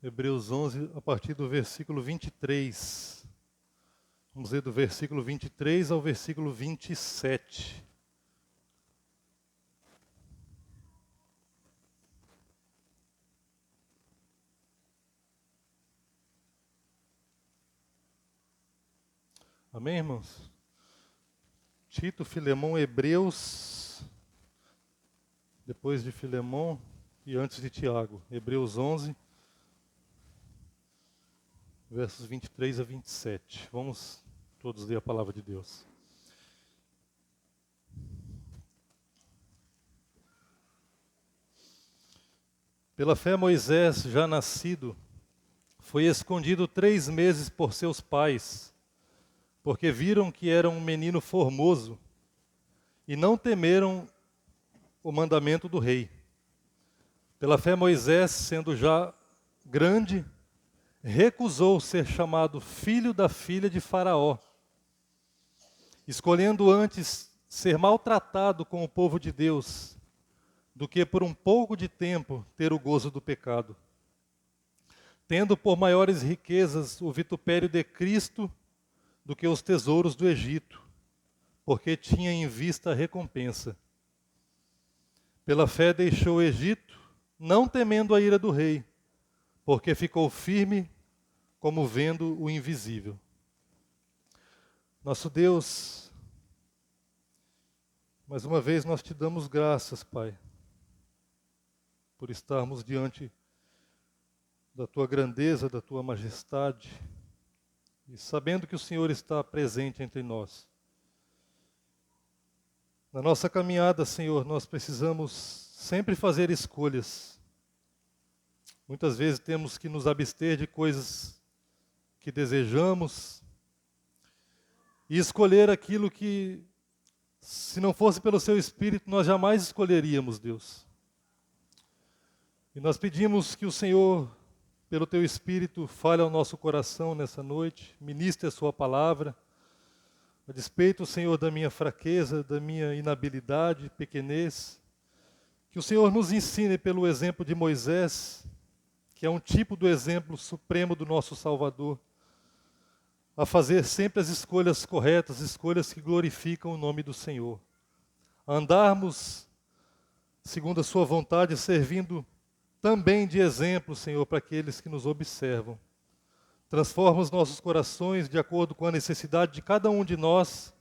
Hebreus 11, a partir do versículo 23. Vamos ler do versículo 23 ao versículo 27. Amém, irmãos? Tito, Filemão, Hebreus, depois de Filemão e antes de Tiago. Hebreus 11, versos 23 a 27. Vamos todos ler a palavra de Deus. Pela fé, Moisés, já nascido, foi escondido 3 meses por seus pais, porque viram que era um menino formoso e não temeram o mandamento do rei. Pela fé, Moisés, sendo já grande, recusou ser chamado filho da filha de Faraó, escolhendo antes ser maltratado com o povo de Deus, do que por um pouco de tempo ter o gozo do pecado. Tendo por maiores riquezas o vitupério de Cristo do que os tesouros do Egito, porque tinha em vista a recompensa. Pela fé deixou o Egito, não temendo a ira do rei, porque ficou firme como vendo o invisível. Nosso Deus, mais uma vez nós te damos graças, Pai, por estarmos diante da tua grandeza, da tua majestade, e sabendo que o Senhor está presente entre nós. Na nossa caminhada, Senhor, nós precisamos sempre fazer escolhas. Muitas vezes temos que nos abster de coisas que desejamos e escolher aquilo que, se não fosse pelo Seu Espírito, nós jamais escolheríamos, Deus. E nós pedimos que o Senhor, pelo Teu Espírito, fale ao nosso coração nessa noite, ministre a Sua palavra, a despeito, Senhor, da minha fraqueza, da minha inabilidade, pequenez, que o Senhor nos ensine pelo exemplo de Moisés, que é um tipo do exemplo supremo do nosso Salvador, a fazer sempre as escolhas corretas, escolhas que glorificam o nome do Senhor. A andarmos segundo a Sua vontade, servindo também de exemplo, Senhor, para aqueles que nos observam. Transforma os nossos corações de acordo com a necessidade de cada um de nós,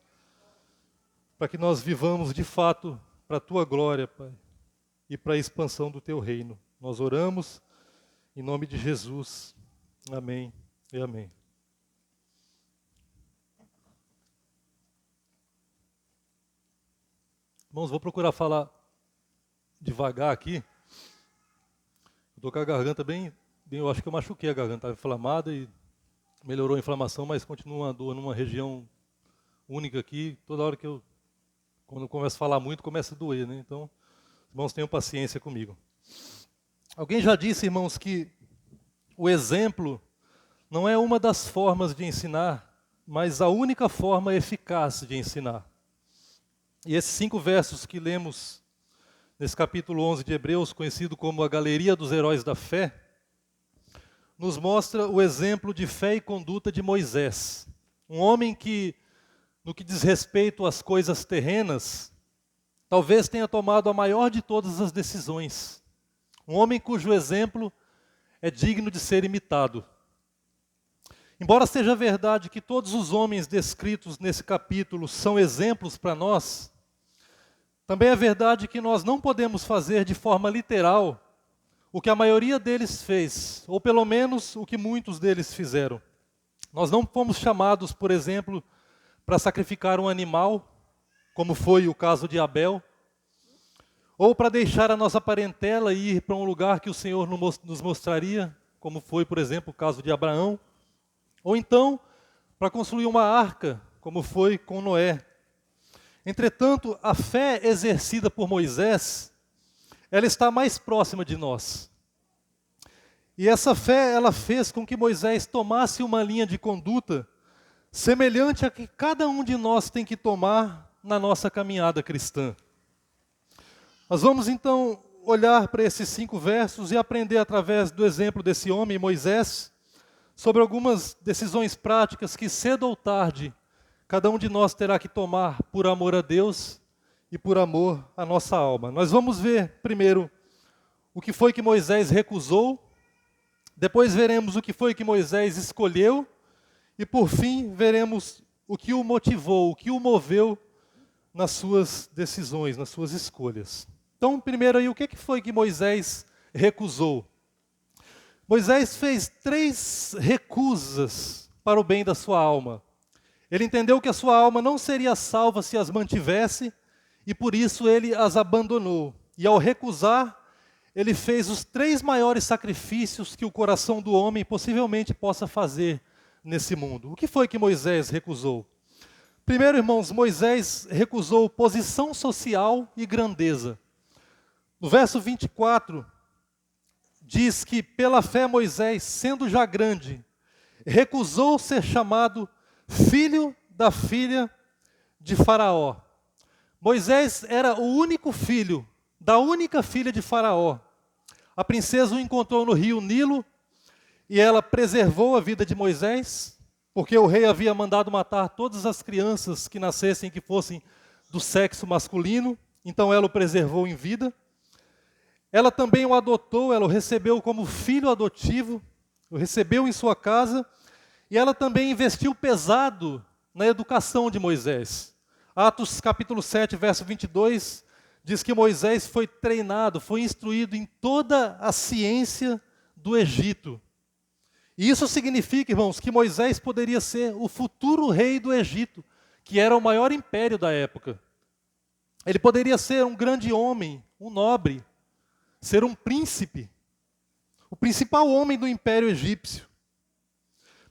para que nós vivamos de fato para a Tua glória, Pai, e para a expansão do Teu reino. Nós oramos em nome de Jesus. Amém e amém. Irmãos, vou procurar falar devagar aqui. Estou com a garganta bem, eu acho que eu machuquei a garganta, estava inflamada e melhorou a inflamação, mas continua uma dor numa região única aqui. Toda hora que quando eu começo a falar muito, começa a doer, né? Então, irmãos, tenham paciência comigo. Alguém já disse, irmãos, que o exemplo não é uma das formas de ensinar, mas a única forma eficaz de ensinar. E esses 5 versos que lemos nesse capítulo 11 de Hebreus, conhecido como a Galeria dos Heróis da Fé, nos mostra o exemplo de fé e conduta de Moisés. Um homem que, no que diz respeito às coisas terrenas, talvez tenha tomado a maior de todas as decisões. Um homem cujo exemplo é digno de ser imitado. Embora seja verdade que todos os homens descritos nesse capítulo são exemplos para nós, também é verdade que nós não podemos fazer de forma literal o que a maioria deles fez, ou pelo menos o que muitos deles fizeram. Nós não fomos chamados, por exemplo, para sacrificar um animal, como foi o caso de Abel, ou para deixar a nossa parentela e ir para um lugar que o Senhor nos mostraria, como foi, por exemplo, o caso de Abraão, ou então para construir uma arca, como foi com Noé. Entretanto, a fé exercida por Moisés, ela está mais próxima de nós. E essa fé, ela fez com que Moisés tomasse uma linha de conduta semelhante a que cada um de nós tem que tomar na nossa caminhada cristã. Nós vamos então olhar para esses 5 versos e aprender através do exemplo desse homem, Moisés, sobre algumas decisões práticas que cedo ou tarde cada um de nós terá que tomar por amor a Deus e por amor à nossa alma. Nós vamos ver primeiro o que foi que Moisés recusou, depois veremos o que foi que Moisés escolheu e por fim veremos o que o motivou, o que o moveu nas suas decisões, nas suas escolhas. Então, primeiro aí, o que foi que Moisés recusou? Moisés fez 3 recusas para o bem da sua alma. Ele entendeu que a sua alma não seria salva se as mantivesse, e por isso ele as abandonou. E ao recusar, ele fez os 3 maiores sacrifícios que o coração do homem possivelmente possa fazer nesse mundo. O que foi que Moisés recusou? Primeiro, irmãos, Moisés recusou posição social e grandeza. No verso 24, diz que pela fé Moisés, sendo já grande, recusou ser chamado filho da filha de Faraó. Moisés era o único filho da única filha de Faraó. A princesa o encontrou no rio Nilo e ela preservou a vida de Moisés, porque o rei havia mandado matar todas as crianças que nascessem que fossem do sexo masculino, então ela o preservou em vida. Ela também o adotou, ela o recebeu como filho adotivo, o recebeu em sua casa, e ela também investiu pesado na educação de Moisés. Atos capítulo 7, verso 22, diz que Moisés foi treinado, foi instruído em toda a ciência do Egito. E isso significa, irmãos, que Moisés poderia ser o futuro rei do Egito, que era o maior império da época. Ele poderia ser um grande homem, um nobre, ser um príncipe, o principal homem do império egípcio.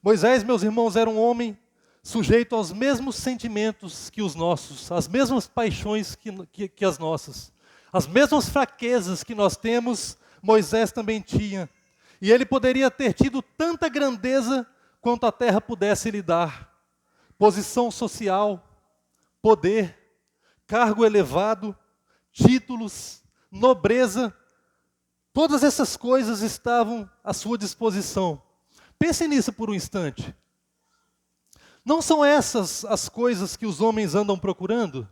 Moisés, meus irmãos, era um homem sujeito aos mesmos sentimentos que os nossos, as mesmas paixões que as nossas, as mesmas fraquezas que nós temos, Moisés também tinha. E ele poderia ter tido tanta grandeza quanto a terra pudesse lhe dar. Posição social, poder, cargo elevado, títulos, nobreza, todas essas coisas estavam à sua disposição. Pensem nisso por um instante. Não são essas as coisas que os homens andam procurando?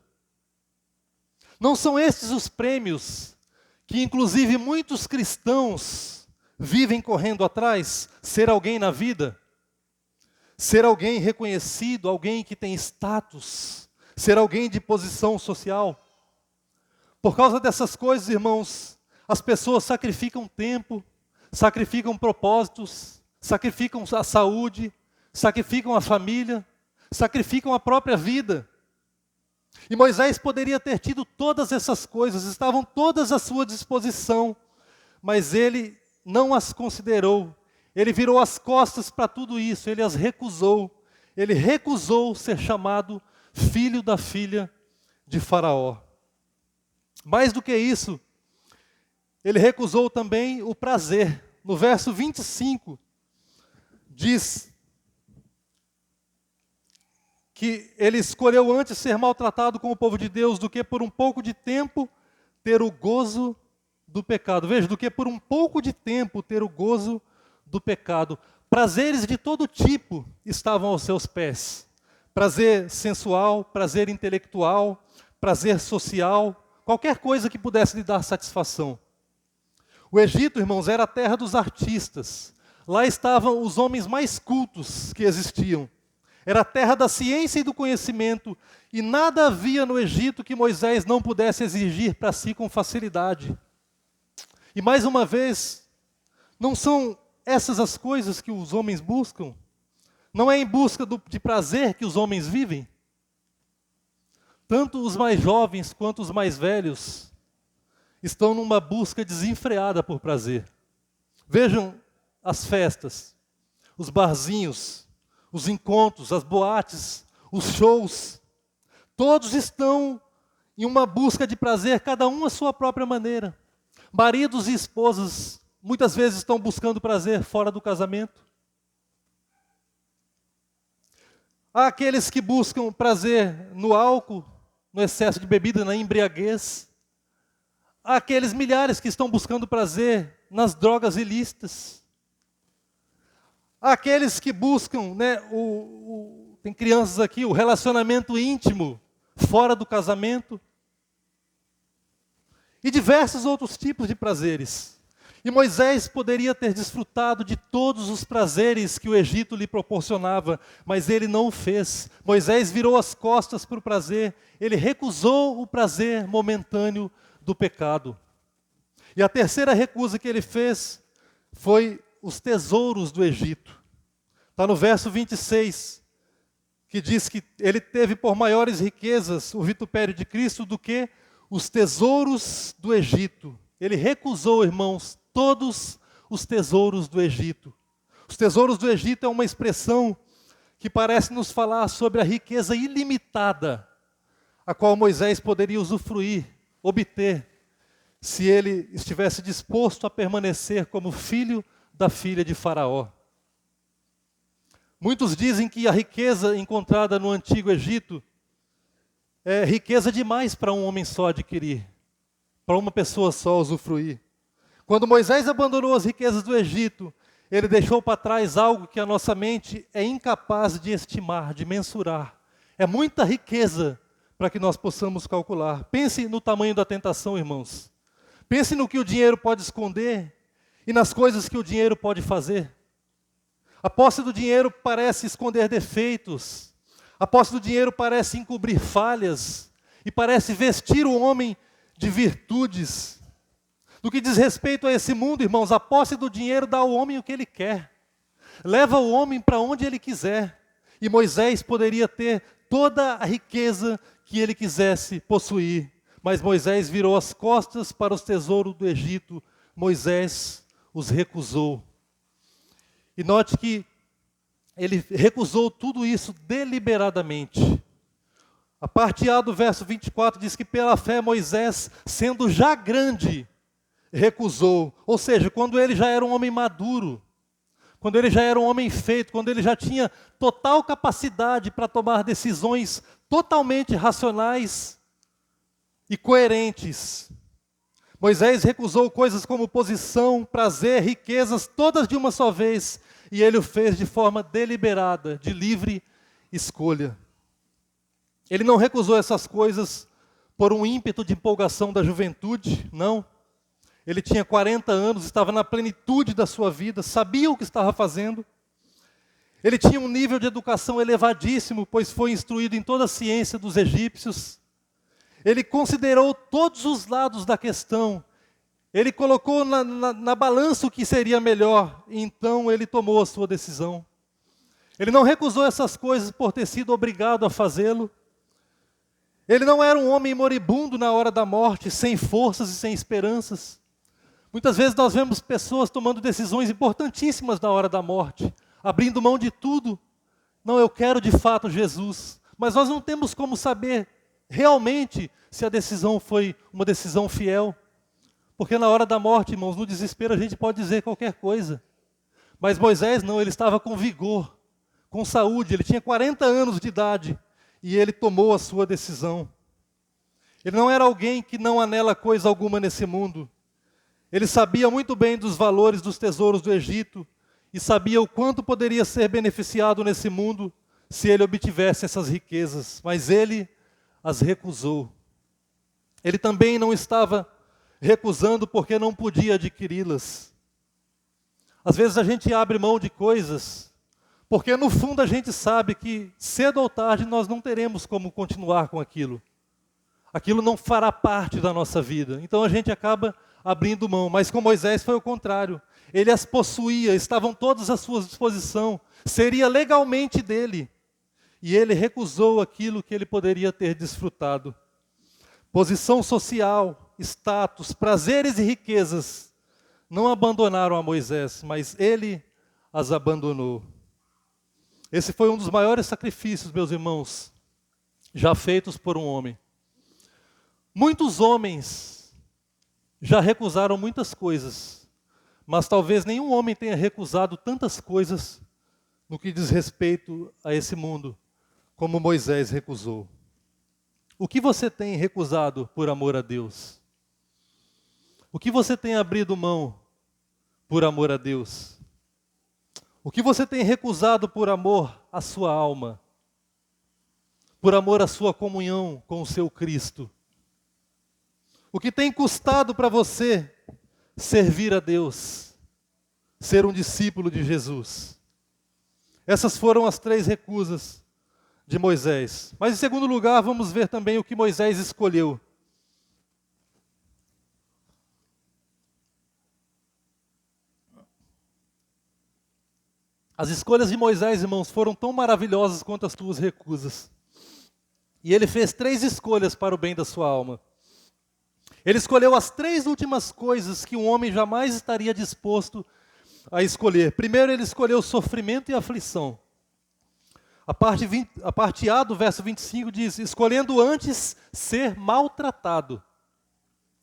Não são estes os prêmios que inclusive muitos cristãos vivem correndo atrás? Ser alguém na vida? Ser alguém reconhecido, alguém que tem status? Ser alguém de posição social? Por causa dessas coisas, irmãos, as pessoas sacrificam tempo, sacrificam propósitos, sacrificam a saúde, sacrificam a família, sacrificam a própria vida. E Moisés poderia ter tido todas essas coisas, estavam todas à sua disposição, mas ele não as considerou. Ele virou as costas para tudo isso, ele as recusou. Ele recusou ser chamado filho da filha de Faraó. Mais do que isso, ele recusou também o prazer. No verso 25, diz que ele escolheu antes ser maltratado com o povo de Deus do que por um pouco de tempo ter o gozo do pecado. Veja, do que por um pouco de tempo ter o gozo do pecado. Prazeres de todo tipo estavam aos seus pés. Prazer sensual, prazer intelectual, prazer social, qualquer coisa que pudesse lhe dar satisfação. O Egito, irmãos, era a terra dos artistas. Lá estavam os homens mais cultos que existiam. Era a terra da ciência e do conhecimento. E nada havia no Egito que Moisés não pudesse exigir para si com facilidade. E mais uma vez, não são essas as coisas que os homens buscam? Não é em busca de prazer que os homens vivem? Tanto os mais jovens quanto os mais velhos estão numa busca desenfreada por prazer. Vejam as festas, os barzinhos, os encontros, as boates, os shows. Todos estão em uma busca de prazer, cada um à sua própria maneira. Maridos e esposas muitas vezes estão buscando prazer fora do casamento. Há aqueles que buscam prazer no álcool, no excesso de bebida, na embriaguez. àqueles milhares que estão buscando prazer nas drogas ilícitas. Àqueles que buscam, né, tem crianças aqui, o relacionamento íntimo, fora do casamento. E diversos outros tipos de prazeres. E Moisés poderia ter desfrutado de todos os prazeres que o Egito lhe proporcionava, mas ele não o fez. Moisés virou as costas para o prazer, ele recusou o prazer momentâneo do pecado. E a terceira recusa que ele fez foi os tesouros do Egito. Está no verso 26, que diz que ele teve por maiores riquezas o vitupério de Cristo do que os tesouros do Egito. Ele recusou, irmãos, todos os tesouros do Egito. Os tesouros do Egito é uma expressão que parece nos falar sobre a riqueza ilimitada, a qual Moisés poderia usufruir, obter, se ele estivesse disposto a permanecer como filho da filha de Faraó. Muitos dizem que a riqueza encontrada no Antigo Egito é riqueza demais para um homem só adquirir, para uma pessoa só usufruir. Quando Moisés abandonou as riquezas do Egito, ele deixou para trás algo que a nossa mente é incapaz de estimar, de mensurar. É muita riqueza para que nós possamos calcular. Pense no tamanho da tentação, irmãos. Pense no que o dinheiro pode esconder e nas coisas que o dinheiro pode fazer. A posse do dinheiro parece esconder defeitos. A posse do dinheiro parece encobrir falhas e parece vestir o homem de virtudes. No que diz respeito a esse mundo, irmãos, a posse do dinheiro dá ao homem o que ele quer. Leva o homem para onde ele quiser. E Moisés poderia ter toda a riqueza que ele quisesse possuir. Mas Moisés virou as costas para os tesouros do Egito. Moisés os recusou. E note que ele recusou tudo isso deliberadamente. A parte A do verso 24 diz que pela fé Moisés, sendo já grande, recusou. Ou seja, quando ele já era um homem maduro, quando ele já era um homem feito, quando ele já tinha total capacidade para tomar decisões totalmente racionais e coerentes. Moisés recusou coisas como posição, prazer, riquezas, todas de uma só vez, e ele o fez de forma deliberada, de livre escolha. Ele não recusou essas coisas por um ímpeto de empolgação da juventude, não. Ele tinha 40 anos, estava na plenitude da sua vida, sabia o que estava fazendo. Ele tinha um nível de educação elevadíssimo, pois foi instruído em toda a ciência dos egípcios. Ele considerou todos os lados da questão. Ele colocou na balança o que seria melhor, e então ele tomou a sua decisão. Ele não recusou essas coisas por ter sido obrigado a fazê-lo. Ele não era um homem moribundo na hora da morte, sem forças e sem esperanças. Muitas vezes nós vemos pessoas tomando decisões importantíssimas na hora da morte, abrindo mão de tudo. Não, eu quero de fato Jesus. Mas nós não temos como saber realmente se a decisão foi uma decisão fiel. Porque na hora da morte, irmãos, no desespero a gente pode dizer qualquer coisa. Mas Moisés não, ele estava com vigor, com saúde, ele tinha 40 anos de idade e ele tomou a sua decisão. Ele não era alguém que não anela coisa alguma nesse mundo. Ele sabia muito bem dos valores dos tesouros do Egito e sabia o quanto poderia ser beneficiado nesse mundo se ele obtivesse essas riquezas, mas ele as recusou. Ele também não estava recusando porque não podia adquiri-las. Às vezes a gente abre mão de coisas porque no fundo a gente sabe que cedo ou tarde nós não teremos como continuar com aquilo. Aquilo não fará parte da nossa vida. Então a gente acaba abrindo mão. Mas com Moisés foi o contrário. Ele as possuía, estavam todas à sua disposição. Seria legalmente dele. E ele recusou aquilo que ele poderia ter desfrutado. Posição social, status, prazeres e riquezas não abandonaram a Moisés, mas ele as abandonou. Esse foi um dos maiores sacrifícios, meus irmãos, já feitos por um homem. Muitos homens já recusaram muitas coisas, mas talvez nenhum homem tenha recusado tantas coisas no que diz respeito a esse mundo, como Moisés recusou. O que você tem recusado por amor a Deus? O que você tem abrido mão por amor a Deus? O que você tem recusado por amor à sua alma? Por amor à sua comunhão com o seu Cristo? O que tem custado para você servir a Deus? Ser um discípulo de Jesus? Essas foram as 3 recusas de Moisés. Mas em segundo lugar, vamos ver também o que Moisés escolheu. As escolhas de Moisés, irmãos, foram tão maravilhosas quanto as suas recusas. E ele fez 3 escolhas para o bem da sua alma. Ele escolheu as 3 últimas coisas que um homem jamais estaria disposto a escolher. Primeiro, ele escolheu sofrimento e aflição. A parte A do verso 25 diz: escolhendo antes ser maltratado.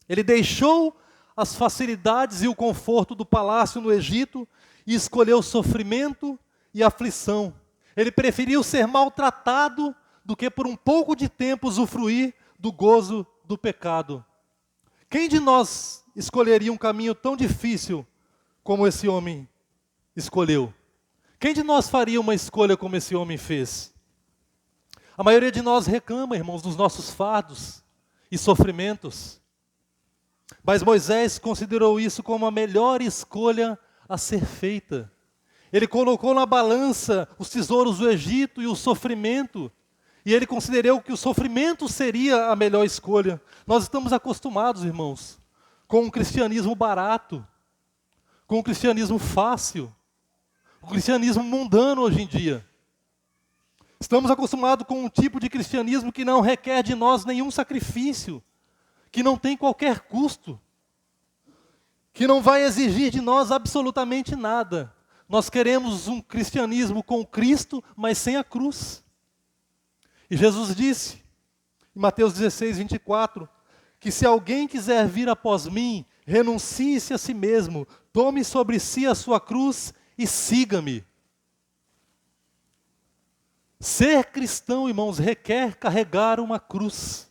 Ele deixou as facilidades e o conforto do palácio no Egito e escolheu sofrimento e aflição. Ele preferiu ser maltratado do que por um pouco de tempo usufruir do gozo do pecado. Quem de nós escolheria um caminho tão difícil como esse homem escolheu? Quem de nós faria uma escolha como esse homem fez? A maioria de nós reclama, irmãos, dos nossos fardos e sofrimentos. Mas Moisés considerou isso como a melhor escolha a ser feita. Ele colocou na balança os tesouros do Egito e o sofrimento. E ele considerou que o sofrimento seria a melhor escolha. Nós estamos acostumados, irmãos, com um cristianismo barato, com um cristianismo fácil, o cristianismo mundano hoje em dia. Estamos acostumados com um tipo de cristianismo que não requer de nós nenhum sacrifício, que não tem qualquer custo, que não vai exigir de nós absolutamente nada. Nós queremos um cristianismo com Cristo, mas sem a cruz. E Jesus disse, em Mateus 16, 24, que se alguém quiser vir após mim, renuncie-se a si mesmo, tome sobre si a sua cruz e siga-me. Ser cristão, irmãos, requer carregar uma cruz.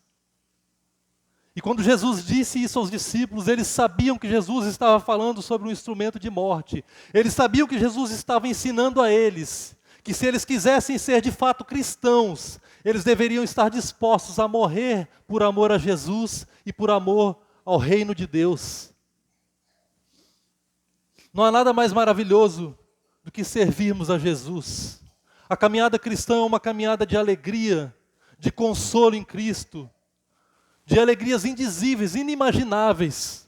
E quando Jesus disse isso aos discípulos, eles sabiam que Jesus estava falando sobre um instrumento de morte. Eles sabiam que Jesus estava ensinando a eles que se eles quisessem ser de fato cristãos, eles deveriam estar dispostos a morrer por amor a Jesus e por amor ao reino de Deus. Não há nada mais maravilhoso do que servirmos a Jesus. A caminhada cristã é uma caminhada de alegria, de consolo em Cristo, de alegrias indizíveis, inimagináveis.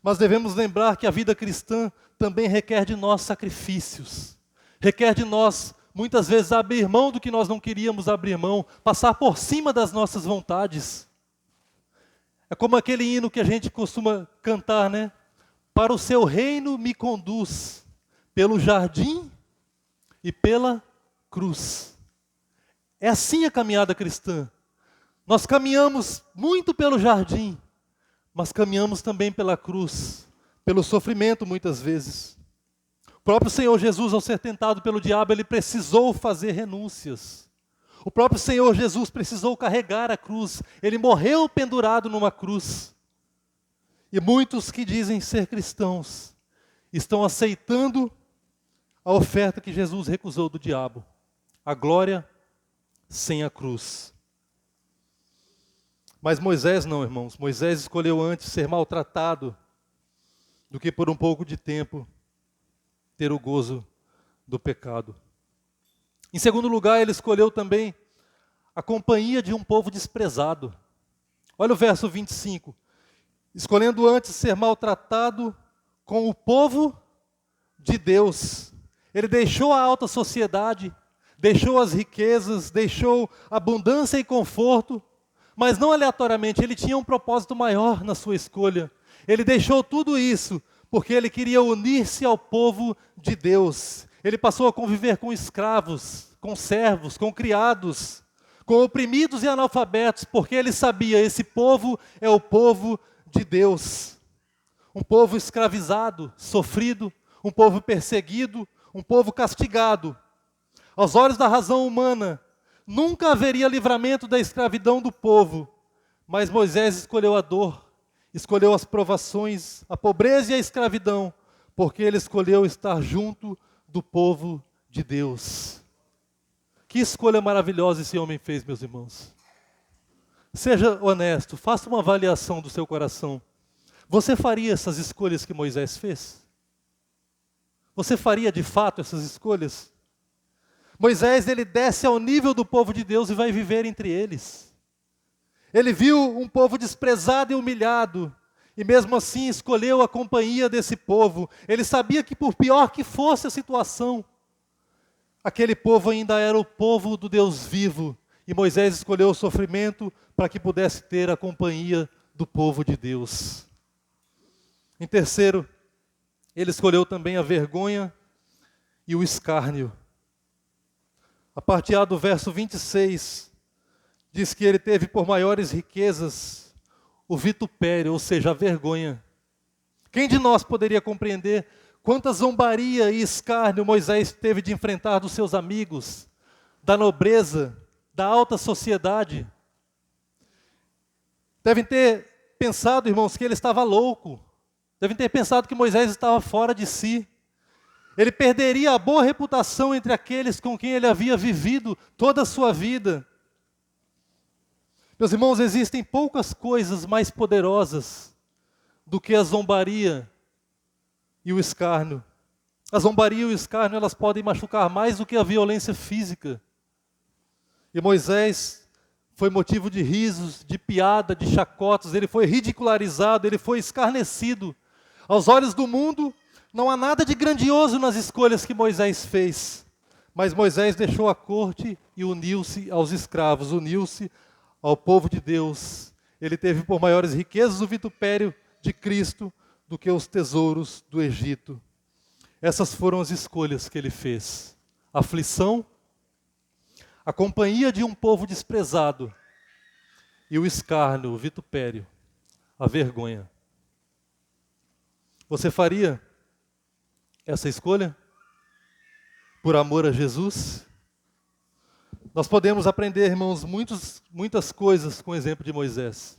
Mas devemos lembrar que a vida cristã também requer de nós sacrifícios. Requer de nós, muitas vezes, abrir mão do que nós não queríamos abrir mão, passar por cima das nossas vontades. É como aquele hino que a gente costuma cantar, né? Para o seu reino me conduz, pelo jardim e pela cruz. É assim a caminhada cristã. Nós caminhamos muito pelo jardim, mas caminhamos também pela cruz, pelo sofrimento muitas vezes. O próprio Senhor Jesus, ao ser tentado pelo diabo, ele precisou fazer renúncias. O próprio Senhor Jesus precisou carregar a cruz. Ele morreu pendurado numa cruz. E muitos que dizem ser cristãos estão aceitando a oferta que Jesus recusou do diabo. A glória sem a cruz. Mas Moisés não, irmãos. Moisés escolheu antes ser maltratado do que por um pouco de tempo ter o gozo do pecado. Em segundo lugar, ele escolheu também a companhia de um povo desprezado. Olha o verso 25. Escolhendo antes ser maltratado com o povo de Deus. Ele deixou a alta sociedade, deixou as riquezas, deixou abundância e conforto, mas não aleatoriamente, ele tinha um propósito maior na sua escolha. Ele deixou tudo isso porque ele queria unir-se ao povo de Deus. Ele passou a conviver com escravos, com servos, com criados, com oprimidos e analfabetos, porque ele sabia, esse povo é o povo de Deus. Um povo escravizado, sofrido, um povo perseguido, um povo castigado. Aos olhos da razão humana, nunca haveria livramento da escravidão do povo, mas Moisés escolheu a dor escolheu as provações, a pobreza e a escravidão, porque ele escolheu estar junto do povo de Deus. Que escolha maravilhosa esse homem fez, meus irmãos. Seja honesto, faça uma avaliação do seu coração. Você faria essas escolhas que Moisés fez? Você faria de fato essas escolhas? Moisés, ele desce ao nível do povo de Deus e vai viver entre eles. Ele viu um povo desprezado e humilhado, e mesmo assim escolheu a companhia desse povo. Ele sabia que por pior que fosse a situação, aquele povo ainda era o povo do Deus vivo, e Moisés escolheu o sofrimento para que pudesse ter a companhia do povo de Deus. Em terceiro, ele escolheu também a vergonha e o escárnio. A partir do verso 26, diz que ele teve por maiores riquezas o vitupério, ou seja, a vergonha. Quem de nós poderia compreender quanta zombaria e escárnio Moisés teve de enfrentar dos seus amigos, da nobreza, da alta sociedade? Devem ter pensado, irmãos, que ele estava louco. Devem ter pensado que Moisés estava fora de si. Ele perderia a boa reputação entre aqueles com quem ele havia vivido toda a sua vida. Meus irmãos, existem poucas coisas mais poderosas do que a zombaria e o escárnio. A zombaria e o escárnio, elas podem machucar mais do que a violência física. E Moisés foi motivo de risos, de piada, de chacotas, ele foi ridicularizado, ele foi escarnecido. Aos olhos do mundo, não há nada de grandioso nas escolhas que Moisés fez. Mas Moisés deixou a corte e uniu-se aos escravos, uniu-se ao povo de Deus. Ele teve por maiores riquezas o vitupério de Cristo do que os tesouros do Egito. Essas foram as escolhas que ele fez. A aflição, a companhia de um povo desprezado e o escárnio, o vitupério, a vergonha. Você faria essa escolha por amor a Jesus? Nós podemos aprender, irmãos, muitas coisas com o exemplo de Moisés.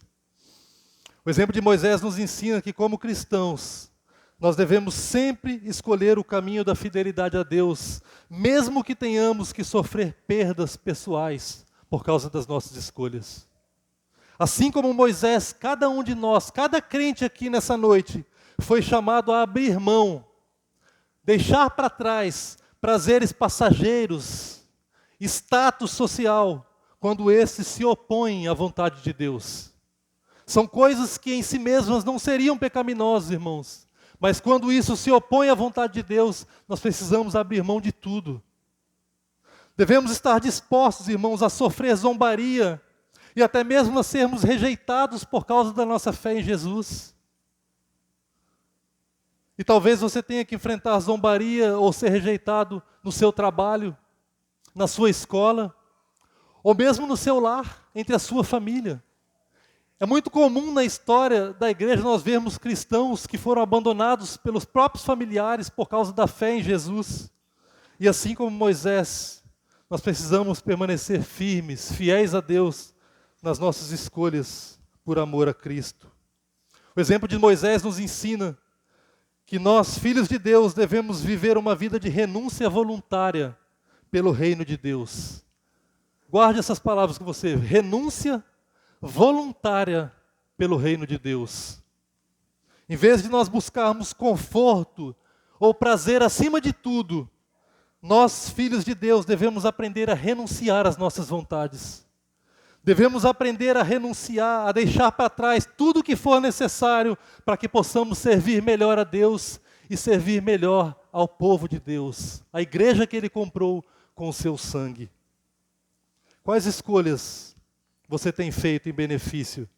O exemplo de Moisés nos ensina que, como cristãos, nós devemos sempre escolher o caminho da fidelidade a Deus, mesmo que tenhamos que sofrer perdas pessoais por causa das nossas escolhas. Assim como Moisés, cada um de nós, cada crente aqui nessa noite, foi chamado a abrir mão, deixar para trás prazeres passageiros, status social, quando esses se opõem à vontade de Deus. São coisas que em si mesmas não seriam pecaminosas, irmãos, mas quando isso se opõe à vontade de Deus, nós precisamos abrir mão de tudo. Devemos estar dispostos, irmãos, a sofrer zombaria e até mesmo a sermos rejeitados por causa da nossa fé em Jesus. E talvez você tenha que enfrentar zombaria ou ser rejeitado no seu trabalho, na sua escola, ou mesmo no seu lar, entre a sua família. É muito comum na história da igreja nós vermos cristãos que foram abandonados pelos próprios familiares por causa da fé em Jesus. E assim como Moisés, nós precisamos permanecer firmes, fiéis a Deus nas nossas escolhas por amor a Cristo. O exemplo de Moisés nos ensina que nós, filhos de Deus, devemos viver uma vida de renúncia voluntária pelo reino de Deus. Guarde essas palavras com você, renúncia voluntária pelo reino de Deus. Em vez de nós buscarmos conforto ou prazer acima de tudo, nós, filhos de Deus, devemos aprender a renunciar às nossas vontades. Devemos aprender a renunciar, a deixar para trás tudo o que for necessário para que possamos servir melhor a Deus e servir melhor ao povo de Deus, a igreja que Ele comprou com o seu sangue. Quais escolhas você tem feito em benefício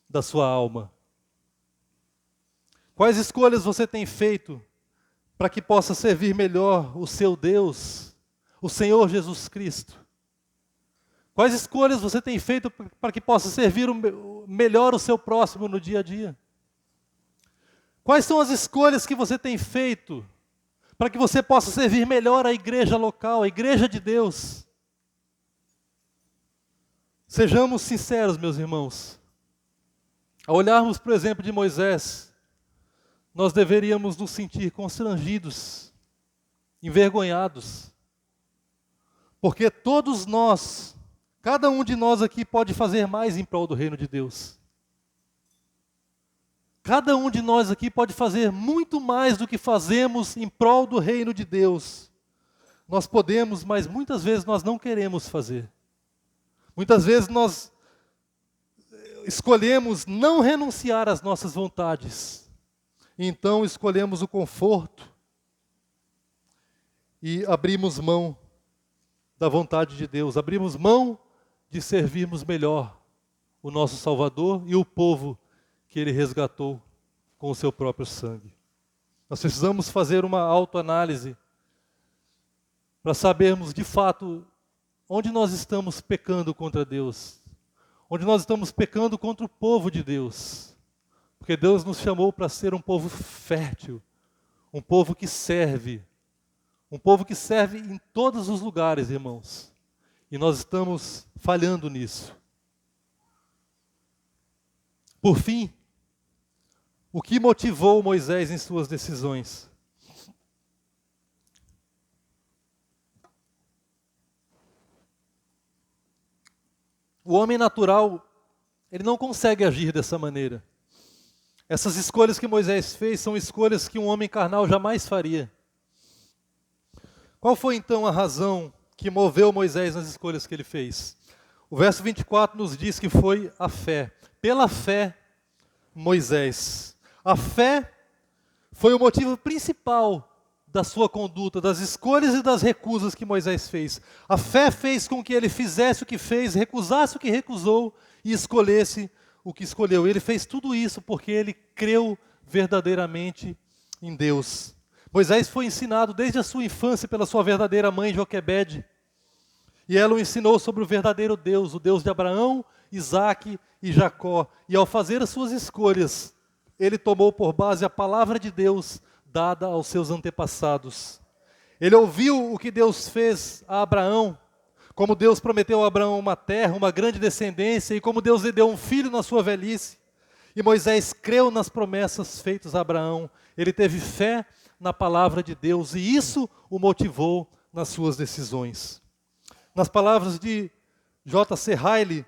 da sua alma? Quais escolhas você tem feito para que possa servir melhor o seu Deus, o Senhor Jesus Cristo? Quais escolhas você tem feito para que possa servir melhor o seu próximo no dia a dia? Quais são as escolhas que você tem feito para que você possa servir melhor a igreja local, a igreja de Deus? Sejamos sinceros, meus irmãos. Ao olharmos para o exemplo de Moisés, nós deveríamos nos sentir constrangidos, envergonhados, porque todos nós, cada um de nós aqui pode fazer mais em prol do reino de Deus. Cada um de nós aqui pode fazer muito mais do que fazemos em prol do reino de Deus. Nós podemos, mas muitas vezes nós não queremos fazer. Muitas vezes nós escolhemos não renunciar às nossas vontades. Então escolhemos o conforto e abrimos mão da vontade de Deus. Abrimos mão de servirmos melhor o nosso Salvador e o povo que Ele resgatou com o seu próprio sangue. Nós precisamos fazer uma autoanálise para sabermos de fato onde nós estamos pecando contra Deus, onde nós estamos pecando contra o povo de Deus, porque Deus nos chamou para ser um povo fértil, um povo que serve em todos os lugares, irmãos, e nós estamos falhando nisso. Por fim, o que motivou Moisés em suas decisões? O homem natural, ele não consegue agir dessa maneira. Essas escolhas que Moisés fez são escolhas que um homem carnal jamais faria. Qual foi então a razão que moveu Moisés nas escolhas que ele fez? O verso 24 nos diz que foi a fé. Pela fé, Moisés. A fé foi o motivo principal da sua conduta, das escolhas e das recusas que Moisés fez. A fé fez com que ele fizesse o que fez, recusasse o que recusou e escolhesse o que escolheu. Ele fez tudo isso porque ele creu verdadeiramente em Deus. Moisés foi ensinado desde a sua infância pela sua verdadeira mãe, Joquebede. E ela o ensinou sobre o verdadeiro Deus, o Deus de Abraão, Isaque e Jacó. E ao fazer as suas escolhas, ele tomou por base a palavra de Deus dada aos seus antepassados. Ele ouviu o que Deus fez a Abraão, como Deus prometeu a Abraão uma terra, uma grande descendência, e como Deus lhe deu um filho na sua velhice. E Moisés creu nas promessas feitas a Abraão. Ele teve fé na palavra de Deus, e isso o motivou nas suas decisões. Nas palavras de J.C. Ryle,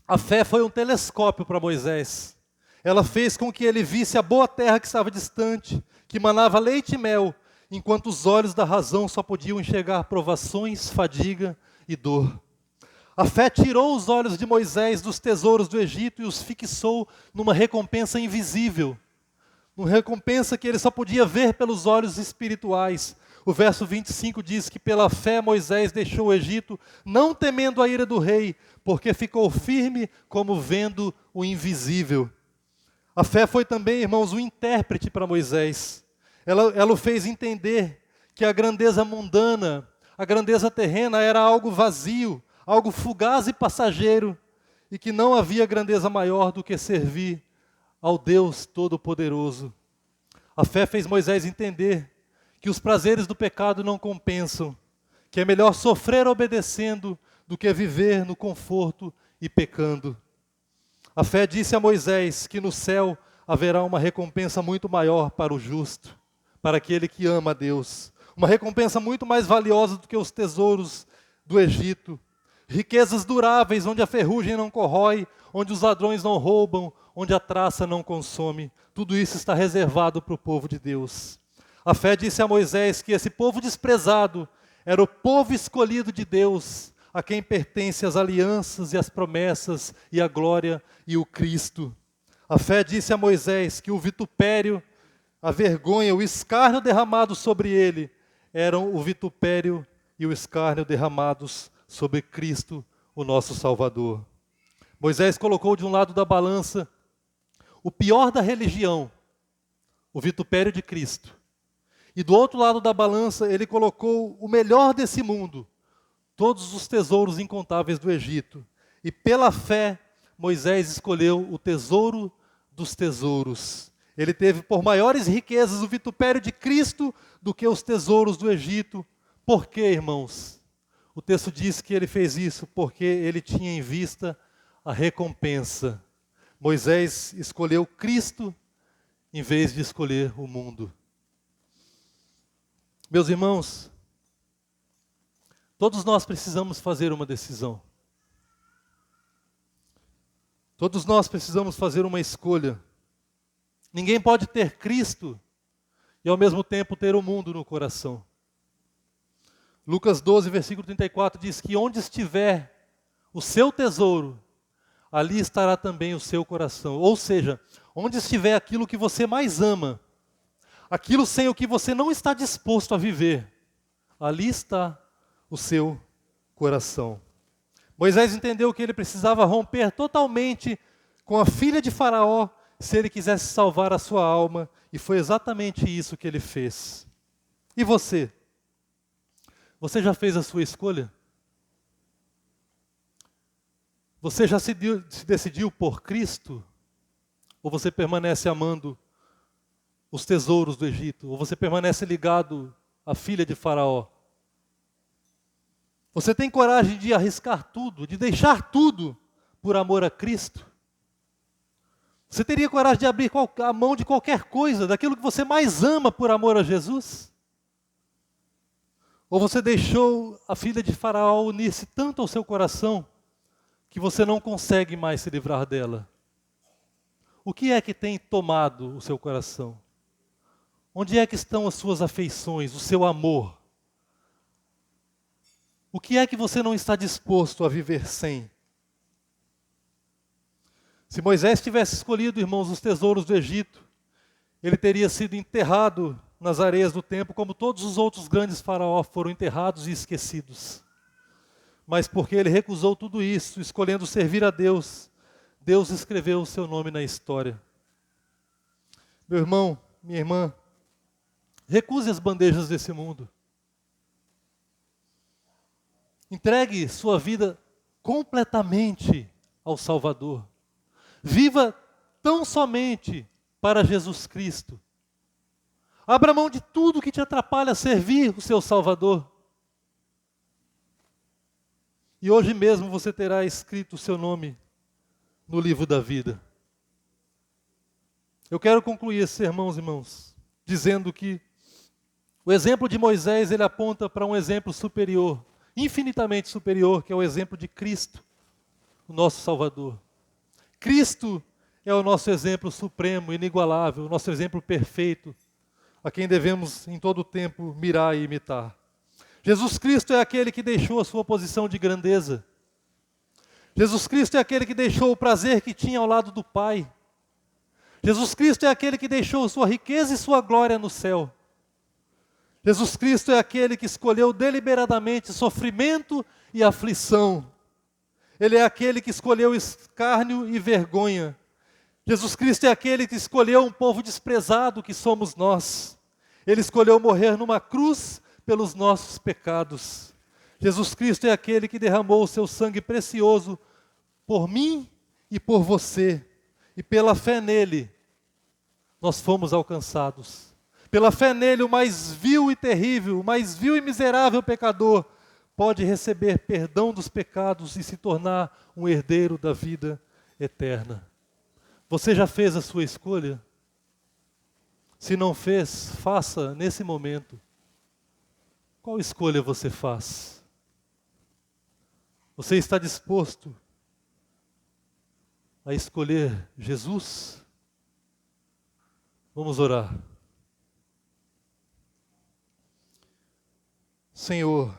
a fé foi um telescópio para Moisés. Ela fez com que ele visse a boa terra que estava distante, que manava leite e mel, enquanto os olhos da razão só podiam enxergar provações, fadiga e dor. A fé tirou os olhos de Moisés dos tesouros do Egito e os fixou numa recompensa invisível, uma recompensa que ele só podia ver pelos olhos espirituais. O verso 25 diz que pela fé Moisés deixou o Egito, não temendo a ira do rei, porque ficou firme como vendo o invisível. A fé foi também, irmãos, um intérprete para Moisés. Ela o fez entender que a grandeza mundana, a grandeza terrena era algo vazio, algo fugaz e passageiro, e que não havia grandeza maior do que servir ao Deus Todo-Poderoso. A fé fez Moisés entender que os prazeres do pecado não compensam, que é melhor sofrer obedecendo do que viver no conforto e pecando. A fé disse a Moisés que no céu haverá uma recompensa muito maior para o justo, para aquele que ama a Deus. Uma recompensa muito mais valiosa do que os tesouros do Egito. Riquezas duráveis, onde a ferrugem não corrói, onde os ladrões não roubam, onde a traça não consome. Tudo isso está reservado para o povo de Deus. A fé disse a Moisés que esse povo desprezado era o povo escolhido de Deus, a quem pertence as alianças e as promessas e a glória e o Cristo. A fé disse a Moisés que o vitupério, a vergonha, o escárnio derramado sobre ele, eram o vitupério e o escárnio derramados sobre Cristo, o nosso Salvador. Moisés colocou de um lado da balança o pior da religião, o vitupério de Cristo. E do outro lado da balança ele colocou o melhor desse mundo, todos os tesouros incontáveis do Egito. E pela fé, Moisés escolheu o tesouro dos tesouros. Ele teve por maiores riquezas o vitupério de Cristo do que os tesouros do Egito. Por quê, irmãos? O texto diz que ele fez isso porque ele tinha em vista a recompensa. Moisés escolheu Cristo em vez de escolher o mundo. Meus irmãos, todos nós precisamos fazer uma decisão. Todos nós precisamos fazer uma escolha. Ninguém pode ter Cristo e ao mesmo tempo ter o mundo no coração. Lucas 12, versículo 34 diz que onde estiver o seu tesouro, ali estará também o seu coração. Ou seja, onde estiver aquilo que você mais ama, aquilo sem o que você não está disposto a viver, ali está o seu coração. Moisés entendeu que ele precisava romper totalmente com a filha de Faraó se ele quisesse salvar a sua alma, e foi exatamente isso que ele fez. E você? Você já fez a sua escolha? Você já se decidiu por Cristo? Ou você permanece amando os tesouros do Egito? Ou você permanece ligado à filha de Faraó? Você tem coragem de arriscar tudo, de deixar tudo por amor a Cristo? Você teria coragem de abrir a mão de qualquer coisa, daquilo que você mais ama por amor a Jesus? Ou você deixou a filha de Faraó unir-se tanto ao seu coração que você não consegue mais se livrar dela? O que é que tem tomado o seu coração? Onde é que estão as suas afeições, o seu amor? O que é que você não está disposto a viver sem? Se Moisés tivesse escolhido, irmãos, os tesouros do Egito, ele teria sido enterrado nas areias do tempo, como todos os outros grandes faraós foram enterrados e esquecidos. Mas porque ele recusou tudo isso, escolhendo servir a Deus, Deus escreveu o seu nome na história. Meu irmão, minha irmã, recuse as bandejas desse mundo. Entregue sua vida completamente ao Salvador. Viva tão somente para Jesus Cristo. Abra mão de tudo que te atrapalha a servir o seu Salvador. E hoje mesmo você terá escrito o seu nome no livro da vida. Eu quero concluir esse sermão, irmãos, dizendo que o exemplo de Moisés, ele aponta para um exemplo superior, infinitamente superior, que é o exemplo de Cristo, o nosso Salvador. Cristo é o nosso exemplo supremo, inigualável, o nosso exemplo perfeito, a quem devemos em todo o tempo mirar e imitar. Jesus Cristo é aquele que deixou a sua posição de grandeza. Jesus Cristo é aquele que deixou o prazer que tinha ao lado do Pai. Jesus Cristo é aquele que deixou sua riqueza e sua glória no céu. Jesus Cristo é aquele que escolheu deliberadamente sofrimento e aflição. Ele é aquele que escolheu escárnio e vergonha. Jesus Cristo é aquele que escolheu um povo desprezado que somos nós. Ele escolheu morrer numa cruz pelos nossos pecados. Jesus Cristo é aquele que derramou o seu sangue precioso por mim e por você. E pela fé nele, nós fomos alcançados. Pela fé nele, o mais vil e terrível, o mais vil e miserável pecador pode receber perdão dos pecados e se tornar um herdeiro da vida eterna. Você já fez a sua escolha? Se não fez, faça nesse momento. Qual escolha você faz? Você está disposto a escolher Jesus? Vamos orar. Senhor,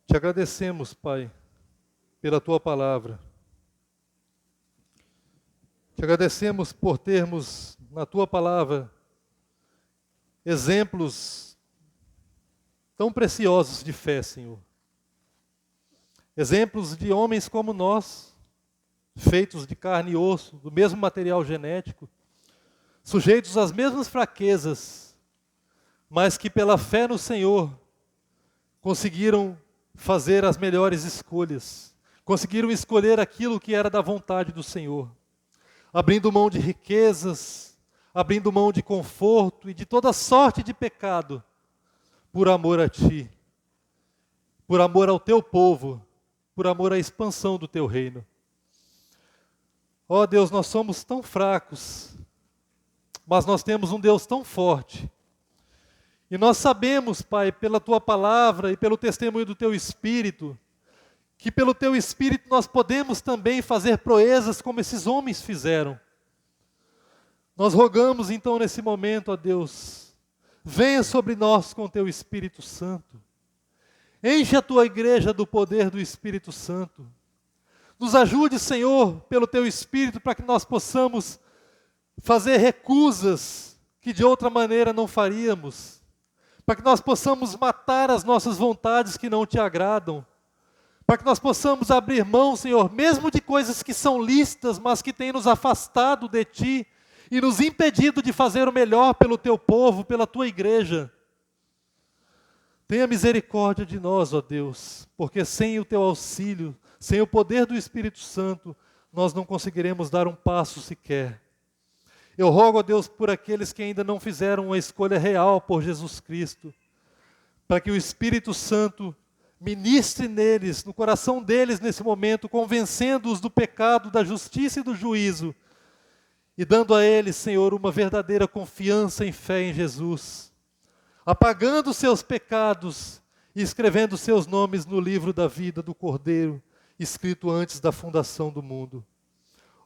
te agradecemos, Pai, pela Tua palavra. Te agradecemos por termos na Tua palavra exemplos tão preciosos de fé, Senhor. Exemplos de homens como nós, feitos de carne e osso, do mesmo material genético, sujeitos às mesmas fraquezas, mas que pela fé no Senhor conseguiram fazer as melhores escolhas, conseguiram escolher aquilo que era da vontade do Senhor, abrindo mão de riquezas, abrindo mão de conforto e de toda sorte de pecado, por amor a Ti, por amor ao Teu povo por amor à expansão do teu reino. Ó Deus, nós somos tão fracos, mas nós temos um Deus tão forte. E nós sabemos, Pai, pela tua palavra e pelo testemunho do teu Espírito, que pelo teu Espírito nós podemos também fazer proezas como esses homens fizeram. Nós rogamos então nesse momento, ó Deus, venha sobre nós com o teu Espírito Santo. Enche a tua igreja do poder do Espírito Santo. Nos ajude, Senhor, pelo teu Espírito, para que nós possamos fazer recusas que de outra maneira não faríamos. Para que nós possamos matar as nossas vontades que não te agradam. Para que nós possamos abrir mão, Senhor, mesmo de coisas que são lícitas, mas que têm nos afastado de ti e nos impedido de fazer o melhor pelo teu povo, pela tua igreja. Tenha misericórdia de nós, ó Deus, porque sem o teu auxílio, sem o poder do Espírito Santo, nós não conseguiremos dar um passo sequer. Eu rogo a Deus por aqueles que ainda não fizeram uma escolha real por Jesus Cristo, para que o Espírito Santo ministre neles, no coração deles nesse momento, convencendo-os do pecado, da justiça e do juízo, e dando a eles, Senhor, uma verdadeira confiança em fé em Jesus, apagando seus pecados e escrevendo seus nomes no livro da vida do Cordeiro, escrito antes da fundação do mundo.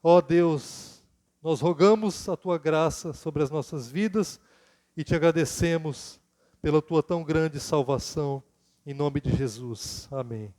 Ó Deus, nós rogamos a tua graça sobre as nossas vidas e te agradecemos pela tua tão grande salvação, em nome de Jesus. Amém.